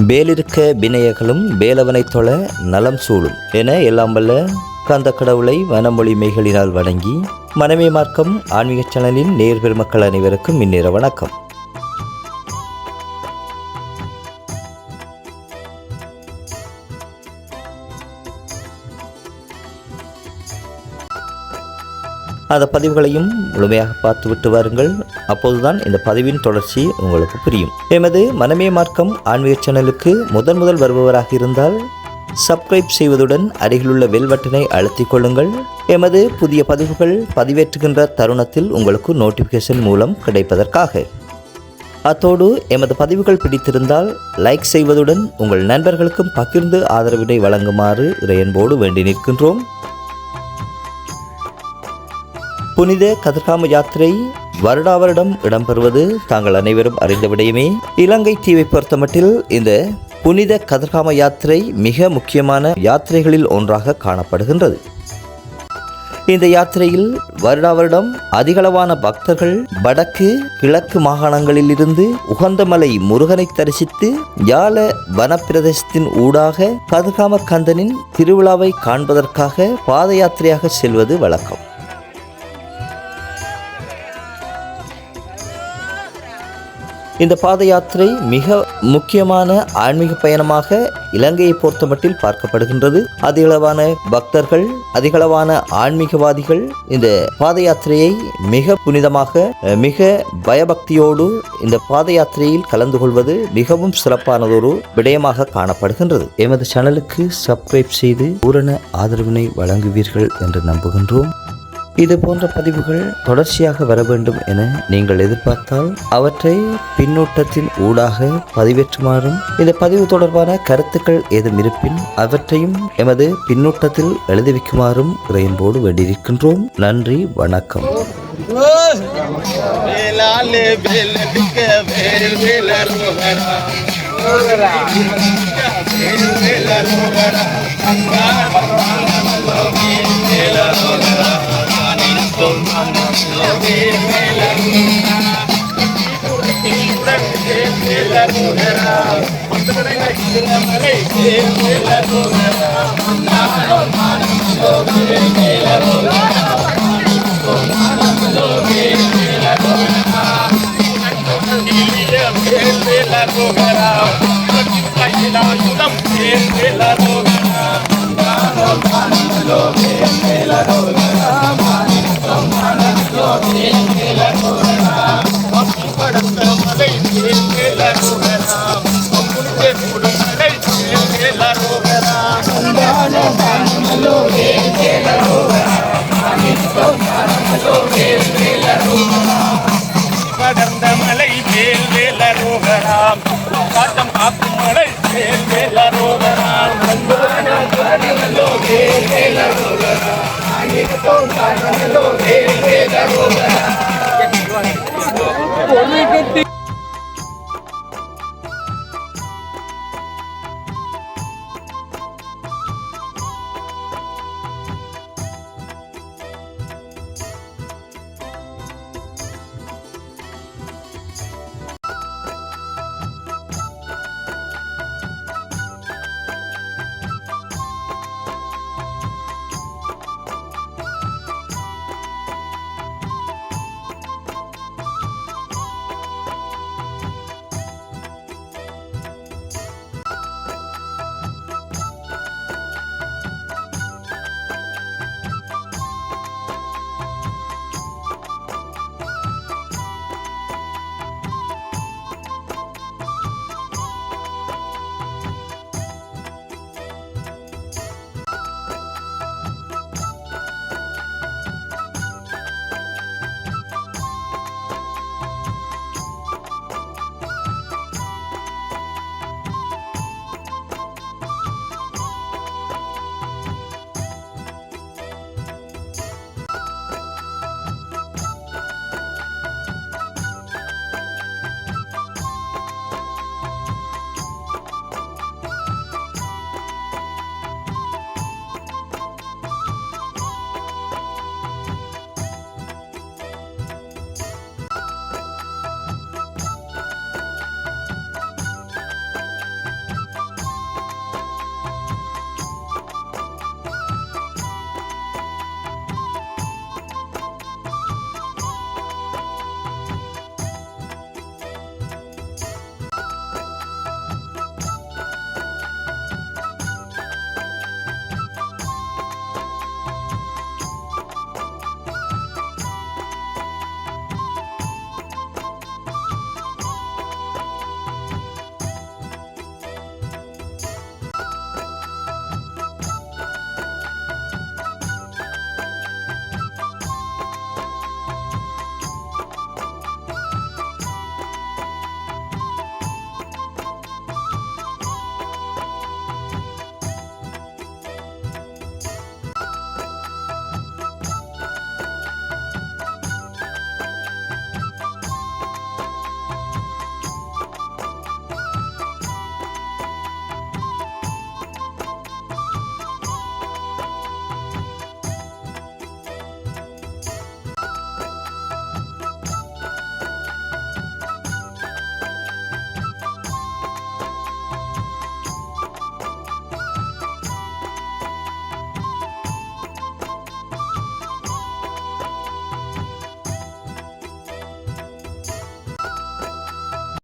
வேலிருக்க வினயகளும் வேலவனை தொழ நலம் சூழும் என எல்லாம் வல்ல கந்த கடவுளை வனமொழி மெய்களினால் வணங்கி மனமே மார்க்கம் ஆன்மீக சேனலின் நேர் பெருமக்கள் அனைவருக்கும் இந்நேர வணக்கம். அந்த பதிவுகளையும் முழுமையாக பார்த்துவிட்டு வாருங்கள். அப்போதுதான் இந்த பதிவின் தொடர்ச்சி உங்களுக்கு புரியும். எமது மனமே மார்க்கம் ஆன்மீக சேனலுக்கு முதல் வருபவராக இருந்தால் சப்ஸ்கிரைப் செய்வதுடன் அருகிலுள்ள பெல் பட்டனை அழுத்திக் கொள்ளுங்கள். எமது புதிய பதிவுகள் பதிவேற்றுகின்ற தருணத்தில் உங்களுக்கு நோட்டிஃபிகேஷன் மூலம் கிடைப்பதற்காக. அத்தோடு எமது பதிவுகள் பிடித்திருந்தால் லைக் செய்வதுடன் உங்கள் நண்பர்களுக்கும் பகிர்ந்து ஆதரவினை வழங்குமாறு இறையன்போடு வேண்டி நிற்கின்றோம். புனித கதிர்காம யாத்திரை வருடாவரிடம் இடம்பெறுவது தாங்கள் அனைவரும் அறிந்த விடயமே. இலங்கை தீவை பொறுத்தமட்டில் இந்த புனித கதிர்காம யாத்திரை மிக முக்கியமான யாத்திரைகளில் ஒன்றாக காணப்படுகின்றது. இந்த யாத்திரையில் வருடாவரிடம் அதிகளவான பக்தர்கள் வடக்கு கிழக்கு மாகாணங்களில் இருந்து உகந்தமலை முருகனை தரிசித்து யாழ வனப்பிரதேசத்தின் ஊடாக கதிர்காம கந்தனின் திருவிழாவை காண்பதற்காக பாத யாத்திரையாக செல்வது வழக்கம். இந்த பாத யாத்திரை மிக முக்கியமான ஆன்மீக பயணமாக இலங்கையை பொறுத்தமட்டில் பார்க்கப்படுகின்றது. அதிகளவான பக்தர்கள் அதிகளவான ஆன்மீகவாதிகள் இந்த பாத யாத்திரையை மிக புனிதமாக மிக பயபக்தியோடு இந்த பாத யாத்திரையில் கலந்து கொள்வது மிகவும் சிறப்பானதொரு விடயமாக காணப்படுகின்றது. எமது சேனலுக்கு சப்ஸ்கிரைப் செய்து பூரண ஆதரவினை வழங்குவீர்கள் என்று நம்புகின்றோம். இது போன்ற பதிவுகள் தொடர்ச்சியாக வர வேண்டும் என நீங்கள் எதிர்பார்த்தால் அவற்றை பின்னூட்டத்தின் ஊடாக பதிவேற்றுமாறும், இந்த பதிவு தொடர்பான கருத்துக்கள் ஏதும் இருப்பின் அவற்றையும் எமது பின்னூட்டத்தில் எழுதி வைக்குமாறும் இறையன்போடு வேண்டியிருக்கின்றோம். நன்றி, வணக்கம். கடந்த மலை வேல் வேலரோகராம் காட்டம் காக்கும் மலை வேல் வேலரோகராம் வேலரோகராம்